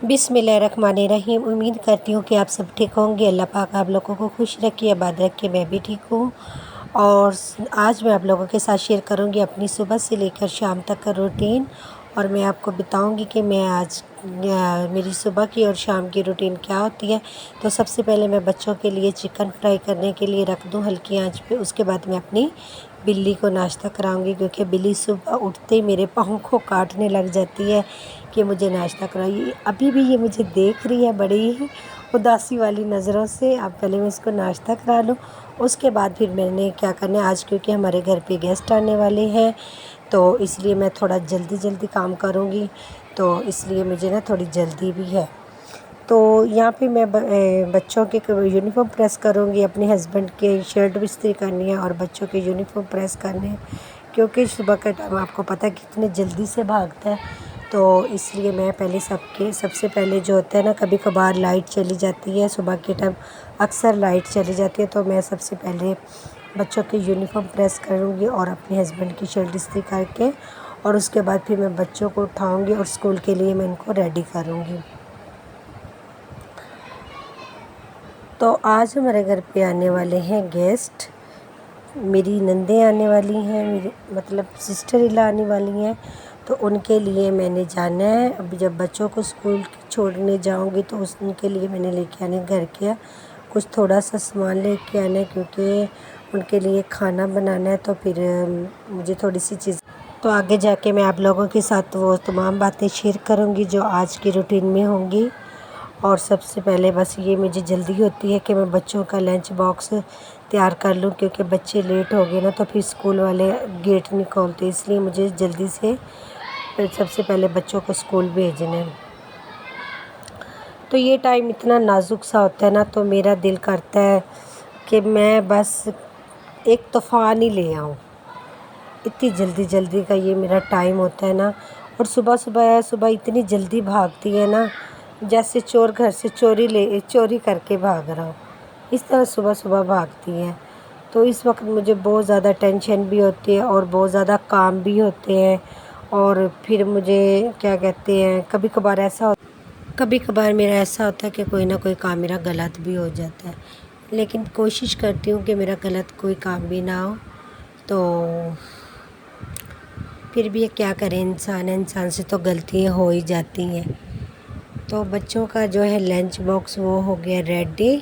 بسم اللہ الرحمن الرحیم۔ امید کرتی ہوں کہ آپ سب ٹھیک ہوں گے۔ اللہ پاک آپ لوگوں کو خوش رکھے، آباد رکھے۔ میں بھی ٹھیک ہوں، اور آج میں آپ لوگوں کے ساتھ شیئر کروں گی اپنی صبح سے لے کر شام تک کا روٹین، اور میں آپ کو بتاؤں گی کہ میں آج میری صبح کی اور شام کی روٹین کیا ہوتی ہے۔ تو سب سے پہلے میں بچوں کے لیے چکن فرائی کرنے کے لیے رکھ دوں ہلکی آنچ پہ۔ اس کے بعد میں اپنی بلی کو ناشتہ کراؤں گی، کیونکہ بلی صبح اٹھتے ہی میرے پاؤں کو کاٹنے لگ جاتی ہے کہ مجھے ناشتہ کرائیے۔ ابھی بھی یہ مجھے دیکھ رہی ہے بڑی ہی اداسی والی نظروں سے۔ اب پہلے میں اس کو ناشتہ کرا لوں، اس کے بعد پھر میں نے کیا کرنا ہے، آج کیونکہ ہمارے گھر پہ گیسٹ آنے والے ہیں تو اس لیے میں تھوڑا جلدی کام کروں گی، تو اس لیے مجھے نا تھوڑی جلدی بھی ہے۔ تو یہاں پہ میں بچوں کے یونیفارم پریس کروں گی، اپنے ہسبینڈ کے شرٹ بھی استری کرنی ہے اور بچوں کے یونیفارم پریس کرنے ہیں، کیونکہ صبح کا ٹائم آپ کو پتہ ہے کتنے جلدی سے بھاگتا ہے۔ تو اس لیے میں پہلے سب سے پہلے جو ہوتا ہے نا، کبھی کبھار لائٹ چلی جاتی ہے صبح کے ٹائم، اکثر لائٹ چلی جاتی ہے، تو میں سب سے پہلے بچوں کے یونیفارم پریس کروں گی اور اپنے ہسبینڈ کی شرٹ استری کر کے، اور اس کے بعد پھر میں بچوں کو اٹھاؤں گی اور اسکول کے لیے میں ان کو ریڈی کروں گی۔ تو آج ہمارے گھر پہ آنے والے ہیں گیسٹ، میری نندیں آنے والی ہیں، میری مطلب سسٹر ان لا آنے والی ہیں، تو ان کے لیے میں نے جانا ہے۔ اب جب بچوں کو اسکول چھوڑنے جاؤں گی تو ان کے لیے میں نے لے کے آنے گھر کے کچھ تھوڑا سا سامان لے کے آنا ہے، کیونکہ ان کے لیے کھانا بنانا ہے، تو پھر مجھے تھوڑی سی چیز، تو آگے جا کے میں آپ لوگوں کے ساتھ وہ تمام باتیں شیئر کروں گی جو آج کی روٹین میں ہوں گی۔ اور سب سے پہلے بس یہ مجھے جلدی ہوتی ہے کہ میں بچوں کا لنچ باکس تیار کر لوں، کیونکہ بچے لیٹ ہو گئے نا تو پھر اسکول والے گیٹ نہیں کھولتے، اس لیے مجھے جلدی سے سب سے پہلے بچوں کو اسکول بھیجنا ہے۔ تو یہ ٹائم اتنا نازک سا ہوتا ہے نا، تو میرا دل کرتا ہے کہ میں بس ایک طوفان ہی لے آؤں، اتنی جلدی کا یہ میرا ٹائم ہوتا ہے نا۔ اور صبح اتنی جلدی بھاگتی ہے نا، جیسے چور گھر سے چوری کر کے بھاگ رہا ہو، اس طرح صبح بھاگتی ہے۔ تو اس وقت مجھے بہت زیادہ ٹینشن بھی ہوتی ہے اور بہت زیادہ کام بھی ہوتے ہیں، اور پھر مجھے کیا کہتے ہیں، کبھی کبھار میرا ایسا ہوتا ہے کہ کوئی نہ کوئی کام میرا غلط بھی ہو جاتا ہے، لیکن کوشش کرتی ہوں کہ میرا غلط کوئی کام بھی نہ ہو۔ تو پھر بھی کیا کریں، انسان سے تو غلطیاں ہو ہی جاتی ہیں۔ تو بچوں کا جو ہے لنچ باکس وہ ہو گیا ریڈی۔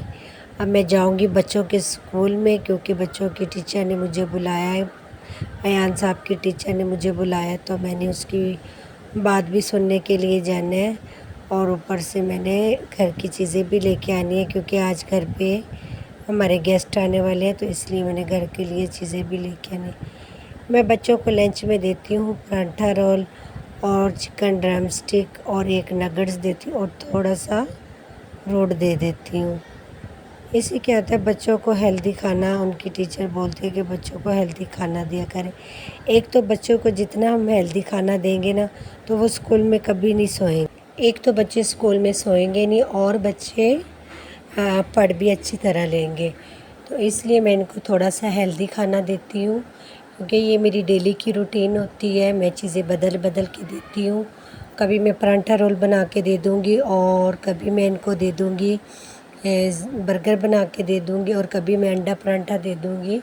اب میں جاؤں گی بچوں کے اسکول میں، کیونکہ بچوں کی ٹیچر نے مجھے بلایا ہے، ایان صاحب کی ٹیچر نے مجھے بلایا، تو میں نے اس کی بات بھی سننے کے لیے جانا ہے، اور اوپر سے میں نے گھر کی چیزیں بھی لے کے آنی ہے، کیونکہ آج گھر پہ ہمارے گیسٹ آنے والے ہیں، تو اس لیے میں نے گھر کے لیے چیزیں بھی لے کے آنی ہے۔ میں بچوں کو لنچ میں دیتی ہوں پراٹھا رول اور چکن ڈرم اسٹک اور ایک نگٹس دیتی ہوں، اور تھوڑا سا روٹ دے دیتی ہوں۔ اس سے کیا ہوتا ہے، بچوں کو ہیلدی کھانا، ان کی ٹیچر بولتی ہے کہ بچوں کو ہیلدی کھانا دیا کریں۔ ایک تو بچوں کو جتنا ہم ہیلدی کھانا دیں گے نا، تو وہ اسکول میں کبھی نہیں سوئیں گے۔ ایک تو بچے اسکول میں سوئیں گے نہیں، اور بچے پڑھ بھی اچھی طرح لیں گے۔ تو اس لیے میں ان کو تھوڑا سا ہیلدی کھانا دیتی ہوں، کیونکہ یہ میری ڈیلی کی روٹین ہوتی ہے، میں چیزیں بدل کے دیتی ہوں۔ کبھی میں پراٹھا رول بنا کے دے دوں گی، اور کبھی میں ان کو دے دوں گی برگر بنا کے دے دوں گی، اور کبھی میں انڈا پراٹھا دے دوں گی۔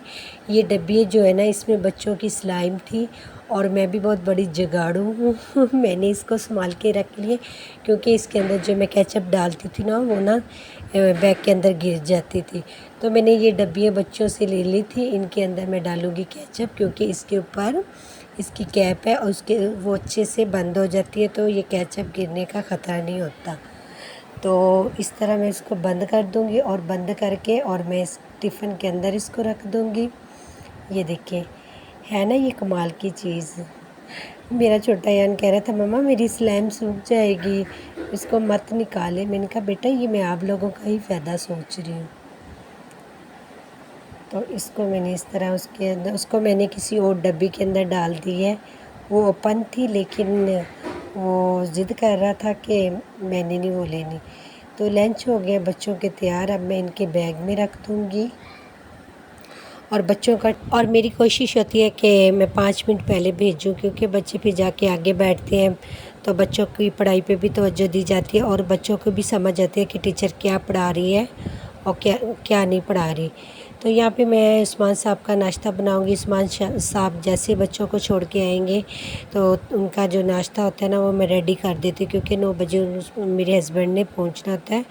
یہ ڈبی جو ہے نا، اس میں بچوں کی سلائم تھی، اور میں بھی بہت بڑی جگاڑو ہوں میں نے اس کو سنبھال کے رکھ لیے، کیونکہ اس کے اندر جو میں کیچپ ڈالتی تھی نا، وہ نا بیگ کے اندر گر جاتی تھی، تو میں نے یہ ڈبیاں بچوں سے لے لی تھی، ان کے اندر میں ڈالوں گی کیچپ، کیونکہ اس کے اوپر اس کی کیپ ہے، اور وہ اچھے سے بند ہو جاتی ہے، تو یہ کیچپ گرنے کا خطرہ نہیں ہوتا۔ تو اس طرح میں اس کو بند کر دوں گی، اور بند کر کے اور میں اس ٹفن کے اندر اس کو رکھ دوں گی۔ یہ دیکھیں، ہے نا یہ کمال کی چیز۔ میرا چھوٹا ایان کہہ رہا تھا، مما میری سلائم سوکھ جائے گی، اس کو مت نکالے۔ میں نے کہا بیٹا، یہ میں آپ لوگوں کا ہی فائدہ سوچ رہی ہوں۔ تو اس کو میں نے اس طرح اس کو میں نے کسی اور ڈبی کے اندر ڈال دی ہے، وہ اوپن تھی، لیکن وہ ضد کر رہا تھا کہ میں نے نہیں وہ لینی۔ تو لنچ ہو گیا بچوں کے تیار، اب میں ان کے بیگ میں رکھ دوں گی، اور میری کوشش ہوتی ہے کہ میں 5 منٹ پہلے بھیجوں، کیونکہ بچے پھر جا کے آگے بیٹھتے ہیں، تو تو بچوں کی پڑھائی پہ بھی توجہ دی جاتی ہے اور بچوں کو بھی سمجھ آتی ہے کہ ٹیچر کیا پڑھا رہی ہے اور کیا نہیں پڑھا رہی۔ تو یہاں پہ میں عثمان صاحب کا ناشتہ بناؤں گی۔ عثمان صاحب جیسے بچوں کو چھوڑ کے آئیں گے تو ان کا جو ناشتہ ہوتا ہے نا وہ میں ریڈی کر دیتی ہوں، کیونکہ 9 بجے میرے ہسبینڈ نے پہنچنا ہوتا ہے،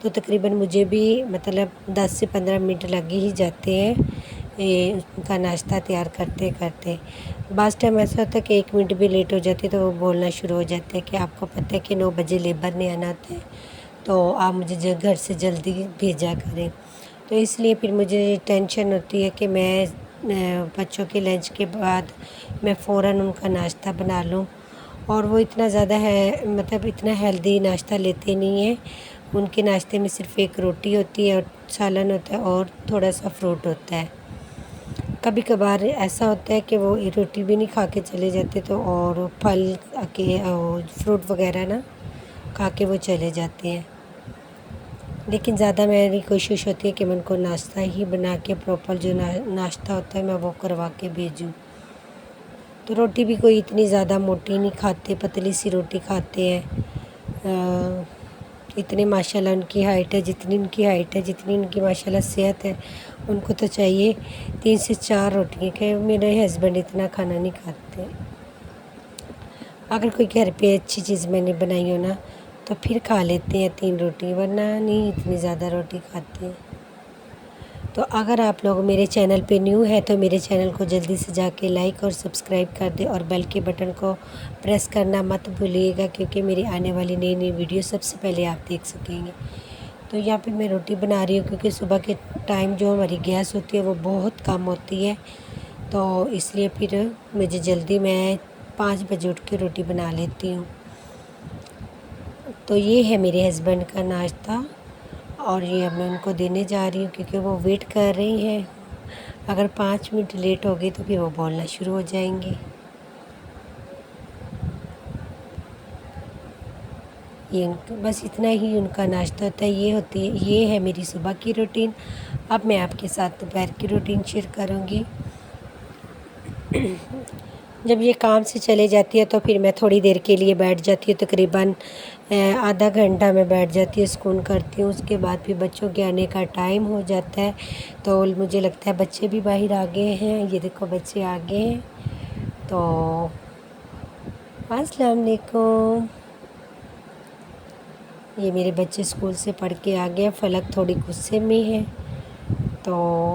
تو تقریباً مجھے بھی مطلب 10 سے 15 منٹ لگ ہی جاتے ہیں ان کا ناشتہ تیار کرتے کرتے۔ بعض ٹائم ایسا ہوتا ہے کہ 1 منٹ بھی لیٹ ہو جاتی ہے تو وہ بولنا شروع ہو جاتے ہیں کہ آپ کو پتہ ہے کہ 9 بجے لیبر نے آنا ہوتا ہے، تو آپ مجھے گھر سے جلدی بھیجا کریں۔ تو اس لیے پھر مجھے ٹینشن ہوتی ہے کہ میں بچوں کے لنچ کے بعد میں فوراً ان کا ناشتہ بنا لوں، اور وہ اتنا زیادہ مطلب اتنا ہیلدی ناشتہ لیتے نہیں ہیں۔ ان کے ناشتے میں صرف ایک روٹی ہوتی ہے اور سالن ہوتا ہے اور تھوڑا سا فروٹ ہوتا ہے۔ کبھی کبھار ایسا ہوتا ہے کہ وہ روٹی بھی نہیں کھا کے چلے جاتے، تو اور پھل کے فروٹ وغیرہ نا کھا کے وہ چلے جاتے ہیں، لیکن زیادہ میری کوشش ہوتی ہے کہ میں ان کو ناشتہ ہی بنا کے پراپر جو ناشتہ ہوتا ہے میں وہ کروا کے بھیجوں۔ تو روٹی بھی کوئی اتنی زیادہ موٹی نہیں کھاتے، پتلی سی روٹی کھاتے ہیں۔ اتنے ماشاءاللہ ان کی ہائٹ ہے، جتنی ان کی ہائٹ ہے، جتنی ان کی ماشاءاللہ صحت ہے، ان کو تو چاہیے 3 سے 4 روٹیاں کہ میرے ہسبینڈ اتنا کھانا نہیں کھاتے۔ اگر کوئی گھر پہ اچھی چیز میں نے بنائی ہو نا تو پھر کھا لیتے ہیں 3 روٹی، ورنہ نہیں اتنی زیادہ روٹی کھاتے ہیں۔ تو اگر آپ لوگ میرے چینل پہ نیو ہے تو میرے چینل کو جلدی سے جا کے لائک اور سبسکرائب کر دیں، اور بیل کے بٹن کو پریس کرنا مت بھولیے گا، کیونکہ میری آنے والی نئی نئی ویڈیو سب سے پہلے آپ دیکھ سکیں گے۔ تو یہاں پہ میں روٹی بنا رہی ہوں، کیونکہ صبح کے ٹائم جو ہماری گیس ہوتی ہے وہ بہت کم ہوتی ہے، تو اس لیے پھر مجھے جلدی میں 5 بجے اٹھ کے روٹی بنا لیتی ہوں۔ تو یہ ہے میرے ہسبینڈ کا ناشتہ، اور یہ اب میں ان کو دینے جا رہی ہوں، کیونکہ وہ ویٹ کر رہی ہیں۔ اگر 5 منٹ لیٹ ہو گئی تو پھر وہ بولنا شروع ہو جائیں گے۔ بس اتنا ہی ان کا ناشتہ ہوتا ہے، یہ ہے میری صبح کی روٹین۔ اب میں آپ کے ساتھ دوپہر کی روٹین شیئر کروں گی۔ جب یہ کام سے چلے جاتی ہے تو پھر میں تھوڑی دیر کے لیے بیٹھ جاتی ہوں، تقریباً آدھا گھنٹہ میں بیٹھ جاتی ہوں، سکون کرتی ہوں۔ اس کے بعد پھر بچوں کے آنے کا ٹائم ہو جاتا ہے، تو مجھے لگتا ہے بچے بھی باہر آ گئے ہیں۔ یہ دیکھو بچے آ گئے ہیں، تو السلام علیکم۔ یہ میرے بچے اسکول سے پڑھ کے آ گئے۔ فلک تھوڑی غصے میں ہے، تو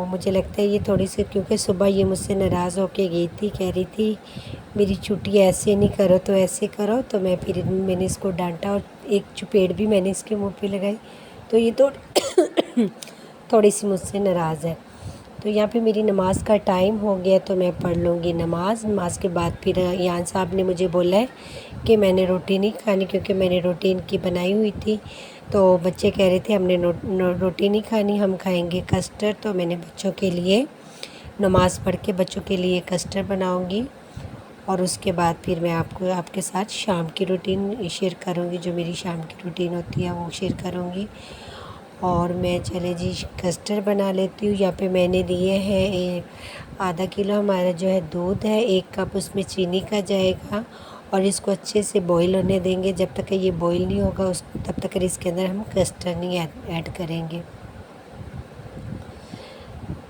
مجھے لگتا ہے یہ تھوڑی سی، کیونکہ صبح یہ مجھ سے ناراض ہو کے گئی تھی، کہہ رہی تھی میری چھٹی ایسے نہیں کرو تو ایسے کرو، تو میں نے اس کو ڈانٹا اور ایک چپیڑ بھی میں نے اس کے منہ پہ لگائی، تو یہ تھوڑی سی مجھ سے ناراض ہے۔ تو یہاں پہ میری نماز کا ٹائم ہو گیا، تو میں پڑھ لوں گی نماز کے بعد پھر ایان صاحب نے مجھے بولا ہے کہ میں نے روٹی نہیں کھانی، کیونکہ میں نے روٹی ان کی بنائی ہوئی تھی، تو بچے کہہ رہے تھے ہم نے روٹی نہیں کھانی، ہم کھائیں گے کسٹرڈ، تو میں نے بچوں کے لیے نماز پڑھ کے بچوں کے لیے کسٹرڈ بناؤں گی، اور اس کے بعد پھر میں آپ کے ساتھ شام کی روٹین شیئر کروں گی، جو میری شام کی روٹین ہوتی ہے وہ شیئر کروں گی۔ اور میں چلے جی کسٹرڈ بنا لیتی ہوں۔ یہاں پہ میں نے لیے ہیں آدھا کلو ہمارا جو ہے دودھ ہے، 1 کپ اس میں چینی کا جائے گا، اور اس کو اچھے سے بوائل ہونے دیں گے۔ جب تک کہ یہ بوائل نہیں ہوگا تب تک اس کے اندر ہم کسٹرڈ نہیں ایڈ کریں گے۔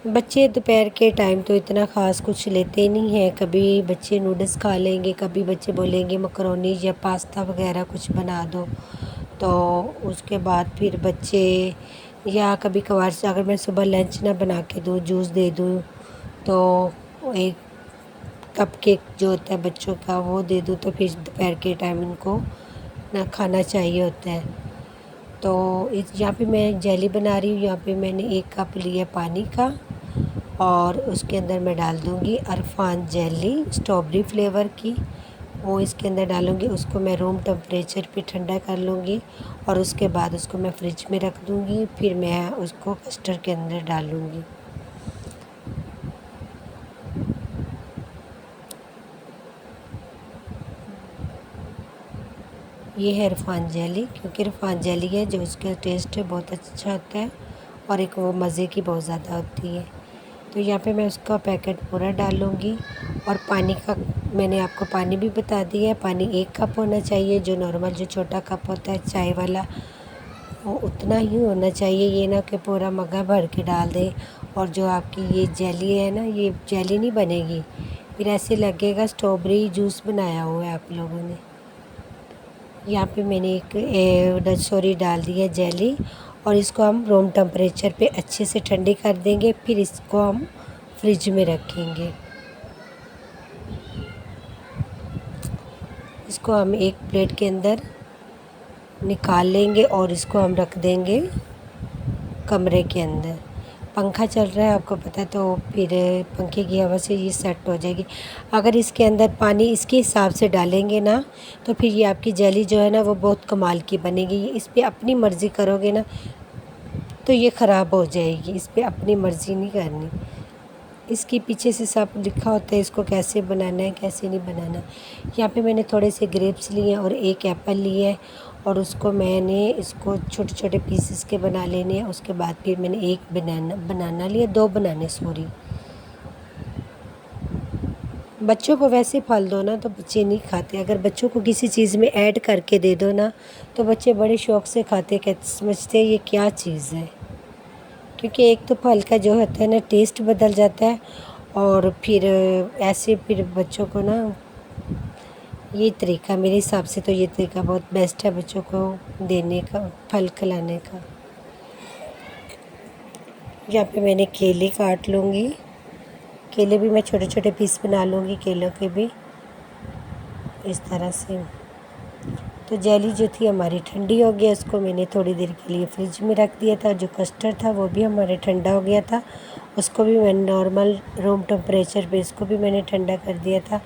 بچے دوپہر کے ٹائم تو اتنا خاص کچھ لیتے نہیں ہیں، کبھی بچے نوڈلس کھا لیں گے، کبھی بچے بولیں گے مکرونی یا پاستا وغیرہ کچھ بنا دو، تو اس کے بعد پھر بچے، یا کبھی کبھار سے اگر میں صبح لنچ نہ بنا کے دوں، جوس دے دوں، تو 1 کپ کیک جو ہوتا ہے بچوں کا وہ دے دوں، تو پھر دوپہر کے ٹائم ان کو نہ کھانا چاہیے ہوتا ہے۔ تو یہاں پہ میں جیلی بنا رہی ہوں۔ یہاں پہ میں نے 1 کپ لیا پانی کا، اور اس کے اندر میں ڈال دوں گی عرفان جیلی اسٹرابری فلیور کی، وہ اس کے اندر ڈالوں گی۔ اس کو میں روم ٹمپریچر پہ ٹھنڈا کر لوں گی، اور اس کے بعد اس کو میں فریج میں رکھ دوں گی، پھر میں اس کو کسٹرڈ کے اندر ڈالوں گی۔ یہ ہے عرفان جیلی، کیونکہ عرفان جیلی ہے جو اس کا ٹیسٹ ہے بہت اچھا ہوتا ہے، اور ایک وہ مزے کی بہت زیادہ ہوتی ہے۔ تو یہاں پہ میں اس کا پیکٹ پورا ڈال لوں گی، اور پانی کا میں نے آپ کو پانی بھی بتا دیا ہے، پانی 1 کپ ہونا چاہیے، جو نارمل جو چھوٹا کپ ہوتا ہے چائے والا، وہ اتنا ہی ہونا چاہیے، یہ نہ کہ پورا مگا بھر کے ڈال دیں، اور جو آپ کی یہ جیلی ہے نا، یہ جیلی نہیں بنے گی، پھر ایسے لگے گا اسٹرابیری جوس بنایا ہوا ہے آپ لوگوں نے۔ یہاں پہ میں نے ایک ڈال دی ہے جیلی، اور اس کو ہم روم ٹمپریچر پہ اچھے سے ٹھنڈی کر دیں گے، پھر اس کو ہم فریج میں رکھیں گے۔ اس کو ہم ایک پلیٹ کے اندر نکال لیں گے، اور اس کو ہم رکھ دیں گے کمرے کے اندر۔ پنکھا چل رہا ہے آپ کو پتہ ہے، تو پھر پنکھے کی ہوا سے یہ سیٹ ہو جائے گی۔ اگر اس کے اندر پانی اس کے حساب سے ڈالیں گے نا، تو پھر یہ آپ کی جیلی جو ہے نا وہ بہت کمال کی بنے گی۔ اس پہ اپنی مرضی کرو گے نا تو یہ خراب ہو جائے گی، اس پہ اپنی مرضی نہیں کرنی۔ اس کے پیچھے سے سب لکھا ہوتا ہے اس کو کیسے بنانا ہے کیسے نہیں بنانا۔ یہاں پہ میں نے تھوڑے سے گریپس لیے ہیں اور ایک ایپل لیے ہے، اور اس کو میں نے چھوٹے چھوٹے پیسز کے بنا لینے ہیں۔ اس کے بعد پھر میں نے ایک بنانا لیا، 2 بنانے سوری۔ بچوں کو ویسے پھل دو نا تو بچے نہیں کھاتے، اگر بچوں کو کسی چیز میں ایڈ کر کے دے دو نا تو بچے بڑے شوق سے کھاتے، سمجھتے ہیں یہ کیا چیز ہے، کیونکہ ایک تو پھل کا جو ہوتا ہے نا ٹیسٹ بدل جاتا ہے، اور پھر ایسے پھر بچوں کو نا یہ طریقہ میرے حساب سے تو یہ طریقہ بہت بیسٹ ہے بچوں کو دینے کا، پھل کھلانے کا۔ یہاں پہ میں نے کیلے کاٹ لوں گی، کیلے بھی میں چھوٹے چھوٹے پیس بنا لوں گی کیلوں کے بھی اس طرح سے۔ تو جیلی جو تھی ہماری ٹھنڈی ہو گیا، اس کو میں نے تھوڑی دیر کے لیے فریج میں رکھ دیا تھا۔ جو کسٹرڈ تھا وہ بھی ہمارے ٹھنڈا ہو گیا تھا، اس کو بھی میں نے نارمل روم ٹمپریچر پہ اس کو بھی میں نے ٹھنڈا کر دیا تھا۔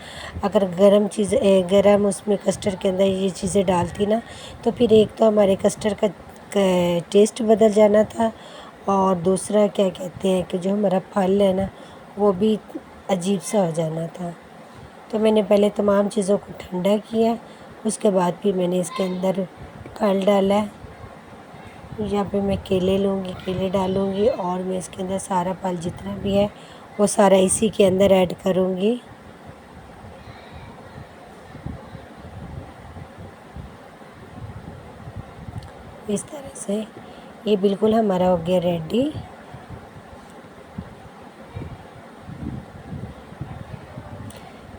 اگر گرم اس میں کسٹرڈ کے اندر یہ چیزیں ڈالتی نا تو پھر ایک تو ہمارے کسٹرڈ کا ٹیسٹ بدل جانا تھا، اور دوسرا کیا کہتے ہیں کہ جو ہمارا پھل ہے نا وہ بھی عجیب سا ہو جانا تھا۔ تو میں نے پہلے تمام چیزوں کو ٹھنڈا کیا، اس کے بعد پھر میں نے اس کے اندر پھل ڈالا ہے۔ یہاں پہ میں کیلے لوں گی، کیلے ڈالوں گی، اور میں اس کے اندر سارا پھل جتنا بھی ہے وہ سارا اسی کے اندر ایڈ کروں گی۔ اس طرح سے یہ بالکل ہمارا ہو گیا ریڈی۔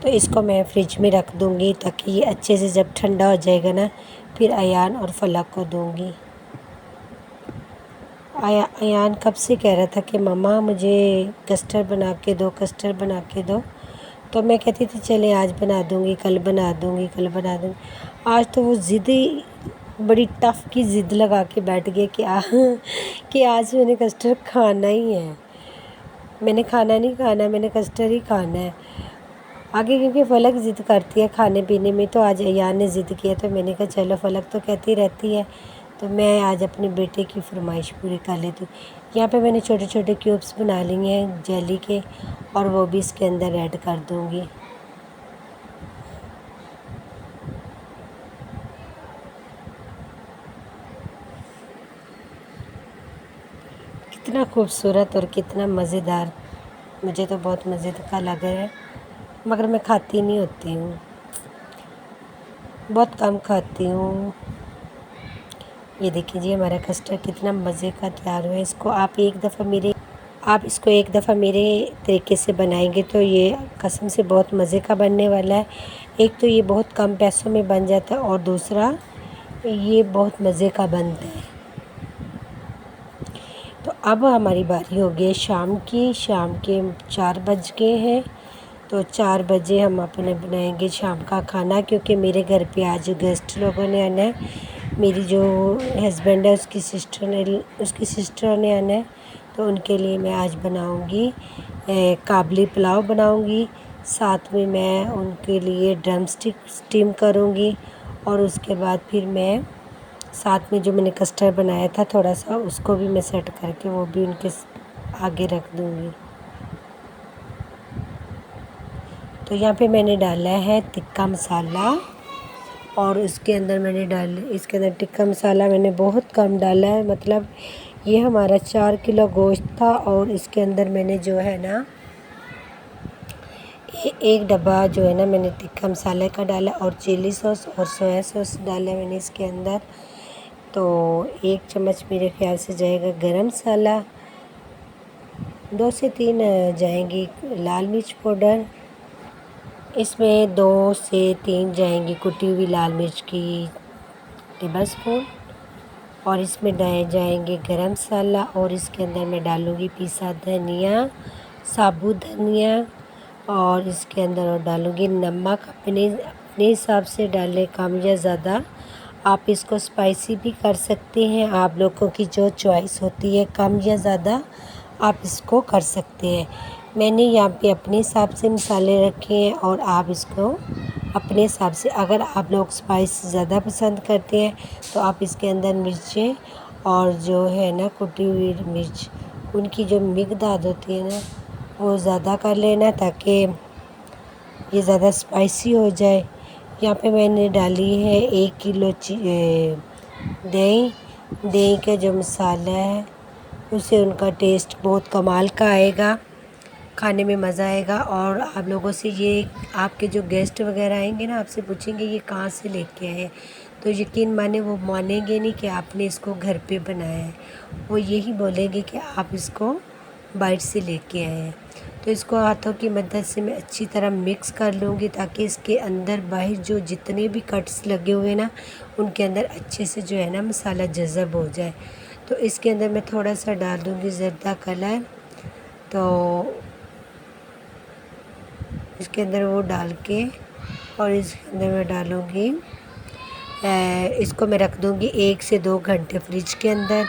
تو اس کو میں فریج میں رکھ دوں گی تاکہ یہ اچھے سے جب ٹھنڈا ہو جائے گا نا پھر ایان اور فلک کو دوں گی۔ ایان کب سے کہہ رہا تھا کہ مما مجھے کسٹرڈ بنا کے دو، کسٹرڈ بنا کے دو، تو میں کہتی تھی چلے آج بنا دوں گی، کل بنا دوں گی، کل بنا دوں گی۔ آج تو وہ ضد بڑی ٹف کی ضد لگا کے بیٹھ گئے کہ آج میں نے کسٹرڈ کھانا ہی ہے، میں نے کھانا نہیں کھانا، میں نے کسٹرڈ ہی کھانا ہے آگے، کیونکہ فلک ضد کرتی ہے کھانے پینے میں۔ تو آج ایان نے ضد کیا تو میں نے کہا چلو، فلک تو کہتی رہتی ہے تو میں آج اپنے بیٹے کی فرمائش پوری کر لیتی ہوں۔ یہاں پہ میں نے چھوٹے چھوٹے کیوبس بنا لیے ہیں جیلی کے، اور وہ بھی اس کے اندر ایڈ کر دوں گی۔ کتنا خوبصورت اور کتنا مزیدار، مجھے تو بہت مزے کا لگ رہا ہے، مگر میں کھاتی نہیں ہوتی ہوں، بہت کم کھاتی ہوں۔ یہ دیکھیں جی ہمارا کسٹرڈ کتنا مزے کا تیار ہوا ہے۔ اس کو آپ ایک دفعہ میرے طریقے سے بنائیں گے تو یہ قسم سے بہت مزے کا بننے والا ہے۔ ایک تو یہ بہت کم پیسوں میں بن جاتا ہے، اور دوسرا یہ بہت مزے کا بنتا ہے۔ تو اب ہماری باری ہو گئی شام کی، شام کے 4 بج گئے ہیں، تو 4 بجے ہم اپنے بنائیں گے شام کا کھانا، کیونکہ میرے گھر پہ آج گیسٹ لوگوں نے آنا ہے۔ میری جو ہسبینڈ ہے اس کی سسٹر نے آنا ہے، تو ان کے لیے میں آج بناؤں گی کابلی پلاؤ بناؤں گی، ساتھ میں ان کے لیے ڈرم اسٹک اسٹیم کروں گی، اور اس کے بعد پھر میں ساتھ میں جو میں نے کسٹرڈ بنایا تھا تھوڑا سا اس کو بھی میں سیٹ کر کے وہ بھی ان کے آگے رکھ دوں گی۔ تو یہاں پہ میں نے ڈالا ہے ٹکا مسالہ، اور اس کے اندر ٹکا مسالہ میں نے بہت کم ڈالا ہے، مطلب یہ ہمارا 4 کلو گوشت تھا اور اس کے اندر میں نے جو ہے نا ایک ڈبہ جو ہے نا میں نے ٹکا مسالے کا ڈالا اور چلی سوس اور سویا سوس ڈالا میں نے اس کے اندر۔ تو 1 چمچ میرے خیال سے جائے گا گرم مسالہ، 2 سے 3 جائیں گی لال مرچ پاؤڈر، اس میں 2 سے 3 جائیں گی کٹی ہوئی لال مرچ کی ٹیبل اسپون، اور اس میں جائیں گے گرم مسالہ، اور اس کے اندر میں ڈالوں گی پیسا دھنیا، ثابوت دھنیا، اور اس کے اندر اور ڈالوں گی نمک اپنے حساب سے ڈالیں، کم یا زیادہ۔ آپ اس کو اسپائسی بھی کر سکتے ہیں، آپ لوگوں کی جو چوائس ہوتی ہے کم یا زیادہ آپ اس کو کر سکتے ہیں۔ میں نے یہاں پہ اپنے حساب سے مسالے رکھے ہیں اور آپ اس کو اپنے حساب سے، اگر آپ لوگ اسپائس زیادہ پسند کرتے ہیں تو آپ اس کے اندر مرچیں اور جو ہے نا کٹی ہوئی مرچ ان کی جو مقدار ہوتی ہے نا وہ زیادہ کر لینا تاکہ یہ زیادہ اسپائسی ہو جائے۔ یہاں پہ میں نے ڈالی ہے 1 کلو دہی کا جو مسالہ ہے اسے ان کا ٹیسٹ بہت کمال کا آئے گا، کھانے میں مزہ آئے گا۔ اور آپ لوگوں سے یہ آپ کے جو گیسٹ وغیرہ آئیں گے نا آپ سے پوچھیں گے یہ کہاں سے لے کے آئے ہیں، تو یقین مانیں وہ مانیں گے نہیں کہ آپ نے اس کو گھر پہ بنایا ہے، وہ یہی بولیں گے کہ آپ اس کو باہر سے لے کے آئے ہیں۔ تو اس کو ہاتھوں کی مدد سے میں اچھی طرح مکس کر لوں گی تاکہ اس کے اندر باہر جو جتنے بھی کٹس لگے ہوئے نا ان کے اندر اچھے سے جو ہے نا مسالہ جذب ہو جائے۔ تو اس کے اندر میں تھوڑا سا ڈال دوں گی زردہ کلر، تو اس کے اندر وہ ڈال کے اور اس کے اندر میں ڈالوں گی اس کو میں رکھ دوں گی 1 سے 2 گھنٹے فریج کے اندر،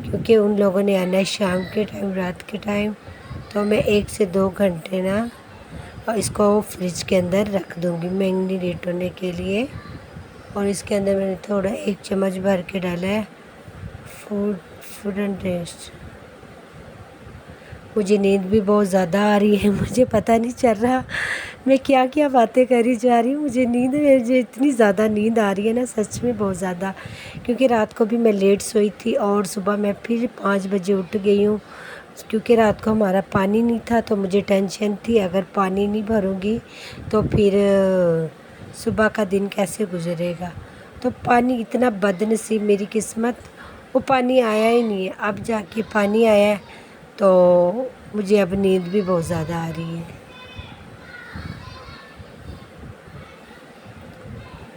کیونکہ ان لوگوں نے آنا ہے شام کے ٹائم، رات کے ٹائم، تو میں 1 سے 2 گھنٹے نا اس کو فریج کے اندر رکھ دوں گی میگنیٹ ہونے کے لیے۔ اور اس کے اندر میں نے تھوڑا 1 چمچ بھر کے ڈالا ہے فوڈ اینڈ ٹیسٹ۔ مجھے نیند بھی بہت زیادہ آ رہی ہے، مجھے پتہ نہیں چل رہا میں کیا کیا باتیں کری جا رہی ہوں، مجھے اتنی زیادہ نیند آ رہی ہے نا سچ میں بہت زیادہ، کیونکہ رات کو بھی میں لیٹ سوئی تھی اور صبح میں پھر 5 بجے اٹھ گئی ہوں، کیونکہ رات کو ہمارا پانی نہیں تھا تو مجھے ٹینشن تھی اگر پانی نہیں بھروں گی تو پھر صبح کا دن کیسے گزرے گا۔ تو پانی اتنا بد نصیب میری قسمت، وہ پانی آیا ہی نہیں ہے، اب جا کے پانی آیا ہے تو مجھے اب نیند بھی بہت زیادہ آ رہی ہے۔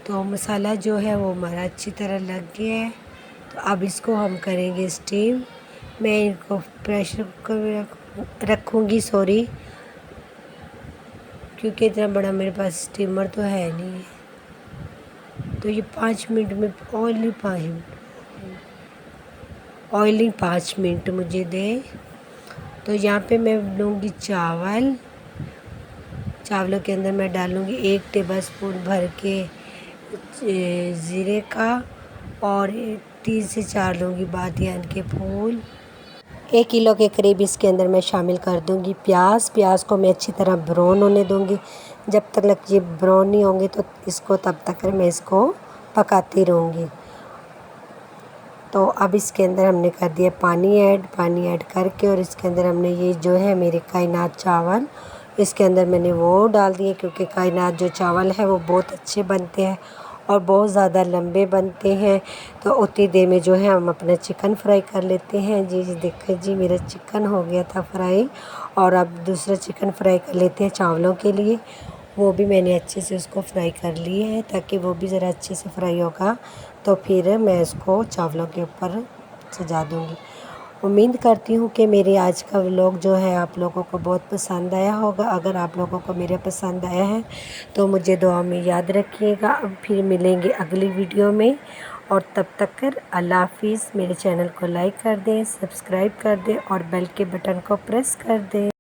تو مسالہ جو ہے وہ ہمارا اچھی طرح لگ گیا ہے، تو اب اس کو ہم کریں گے اسٹیم۔ میں ان کو پریشر کوکر میں رکھوں گی کیونکہ اتنا بڑا میرے پاس اسٹیمر تو ہے نہیں ہے، تو یہ 5 منٹ میں آئلنگ 5 منٹ مجھے دیں۔ تو یہاں پہ میں لوں گی چاولوں کے اندر میں ڈالوں گی 1 ٹیبل اسپون بھر کے زیرے کا، اور 3 سے 4 لوں گی بادیان کے پھول۔ 1 کلو کے قریب اس کے اندر میں شامل کر دوں گی پیاز کو میں اچھی طرح براؤن ہونے دوں گی، جب تک یہ براؤن نہیں ہوں گے تو تب تک میں اس کو پکاتی رہوں گی۔ تو اب اس کے اندر ہم نے کر دیا پانی ایڈ کر کے، اور اس کے اندر ہم نے یہ جو ہے میرے کائنات چاول اس کے اندر میں نے وہ ڈال دیے، کیونکہ کائنات جو چاول ہے وہ بہت اچھے بنتے ہیں اور بہت زیادہ لمبے بنتے ہیں۔ تو اتنی دیر میں جو ہے ہم اپنا چکن فرائی کر لیتے ہیں۔ جی دیکھیں جی میرا چکن ہو گیا تھا فرائی، اور اب دوسرا چکن فرائی کر لیتے ہیں چاولوں کے لیے۔ وہ بھی میں نے اچھے سے اس کو فرائی کر لیے ہے تاکہ وہ بھی ذرا اچھے سے فرائی ہوگا تو پھر میں اس کو چاولوں کے اوپر سجا دوں گی۔ امید کرتی ہوں کہ میرے آج کا ولاگ جو ہے آپ لوگوں کو بہت پسند آیا ہوگا۔ اگر آپ لوگوں کو میرا پسند آیا ہے تو مجھے دعا میں یاد رکھیے گا۔ پھر ملیں گے اگلی ویڈیو میں، اور تب تک اللہ حافظ۔ میرے چینل کو لائک کر دیں، سبسکرائب کر دیں اور بیل کے بٹن کو پریس کر دیں۔